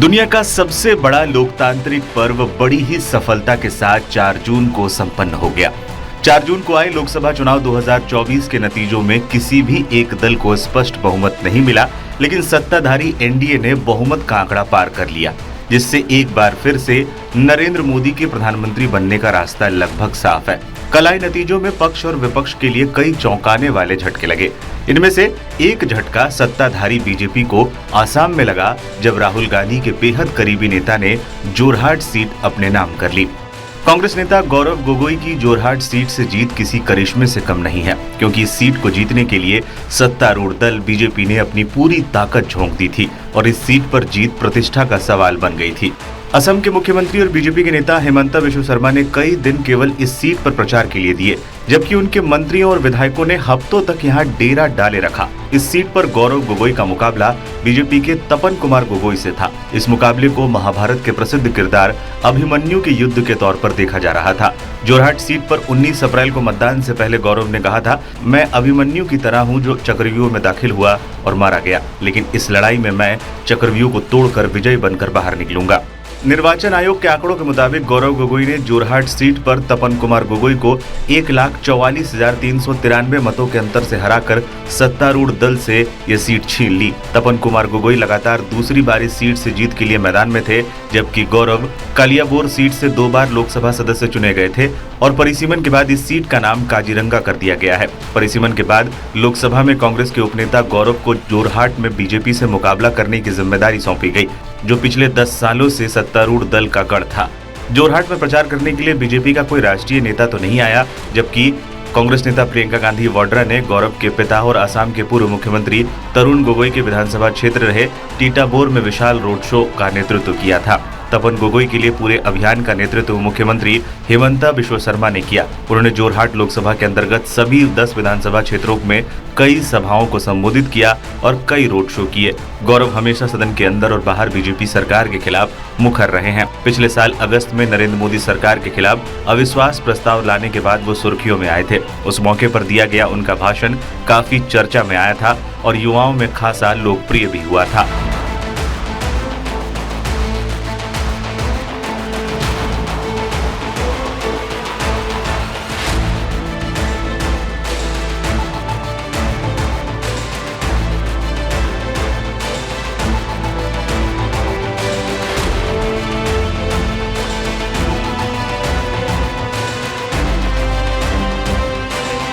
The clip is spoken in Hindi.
दुनिया का सबसे बड़ा लोकतांत्रिक पर्व बड़ी ही सफलता के साथ 4 जून को संपन्न हो गया। 4 जून को आए लोकसभा चुनाव 2024 के नतीजों में किसी भी एक दल को स्पष्ट बहुमत नहीं मिला, लेकिन सत्ताधारी एनडीए ने बहुमत का आंकड़ा पार कर लिया, जिससे एक बार फिर से नरेंद्र मोदी के प्रधानमंत्री बनने का रास्ता लगभग साफ है। कल आए नतीजों में पक्ष और विपक्ष के लिए कई चौंकाने वाले झटके लगे। इनमें से एक झटका सत्ताधारी बीजेपी को आसाम में लगा, जब राहुल गांधी के बेहद करीबी नेता ने जोरहाट सीट अपने नाम कर ली। कांग्रेस नेता गौरव गोगोई की जोरहाट सीट से जीत किसी करिश्मे से कम नहीं है, क्योंकि इस सीट को जीतने के लिए सत्तारूढ़ दल बीजेपी ने अपनी पूरी ताकत झोंक दी थी और इस सीट पर जीत प्रतिष्ठा का सवाल बन गई थी। असम के मुख्यमंत्री और बीजेपी के नेता हेमंता बिश्व शर्मा ने कई दिन केवल इस सीट पर प्रचार के लिए दिए, जबकि उनके मंत्रियों और विधायकों ने हफ्तों तक यहां डेरा डाले रखा। इस सीट पर गौरव गोगोई का मुकाबला बीजेपी के तपन कुमार गोगोई से था। इस मुकाबले को महाभारत के प्रसिद्ध किरदार अभिमन्यु के युद्ध के तौर पर देखा जा रहा था। जोरहाट सीट पर 19 अप्रैल को मतदान से पहले गौरव ने कहा था, मैं अभिमन्यु की तरह हूं जो चक्रव्यूह में दाखिल हुआ और मारा गया, लेकिन इस लड़ाई में मैं चक्रव्यूह को तोड़कर विजयी बनकर बाहर निकलूंगा। निर्वाचन आयोग के आंकड़ों के मुताबिक गौरव गोगोई ने जोरहाट सीट पर तपन कुमार गोगोई को 1,44,393 मतों के अंतर से हराकर सत्तारूढ़ दल से ये सीट छीन ली। तपन कुमार गोगोई लगातार दूसरी बार इस सीट से जीत के लिए मैदान में थे, जबकि गौरव कालियाबोर सीट से 2 बार लोकसभा सदस्य चुने गए थे और परिसीमन के बाद इस सीट का नाम काजीरंगा कर दिया गया है। परिसीमन के बाद लोकसभा में कांग्रेस के उपनेता गौरव को जोरहाट में बीजेपी से मुकाबला करने की जिम्मेदारी सौंपी गई, जो पिछले 10 सालों से सत्तारूढ़ दल का गढ़ था। जोरहाट में प्रचार करने के लिए बीजेपी का कोई राष्ट्रीय नेता तो नहीं आया, जबकि कांग्रेस नेता प्रियंका गांधी वाड्रा ने गौरव के पिता और असम के पूर्व मुख्यमंत्री तरुण गोगोई के विधानसभा क्षेत्र रहे टीटाबोर में विशाल रोड शो का नेतृत्व किया था। तपन गोगोई के लिए पूरे अभियान का नेतृत्व मुख्यमंत्री हेमंता बिश्व शर्मा ने किया। उन्होंने जोरहाट लोकसभा के अंतर्गत सभी 10 विधानसभा क्षेत्रों में कई सभाओं को संबोधित किया और कई रोड शो किए। गौरव हमेशा सदन के अंदर और बाहर बीजेपी सरकार के खिलाफ मुखर रहे हैं। पिछले साल अगस्त में नरेंद्र मोदी सरकार के खिलाफ अविश्वास प्रस्ताव लाने के बाद वो सुर्खियों में आए थे। उस मौके पर दिया गया उनका भाषण काफी चर्चा में आया था और युवाओं में खासा लोकप्रिय भी हुआ था।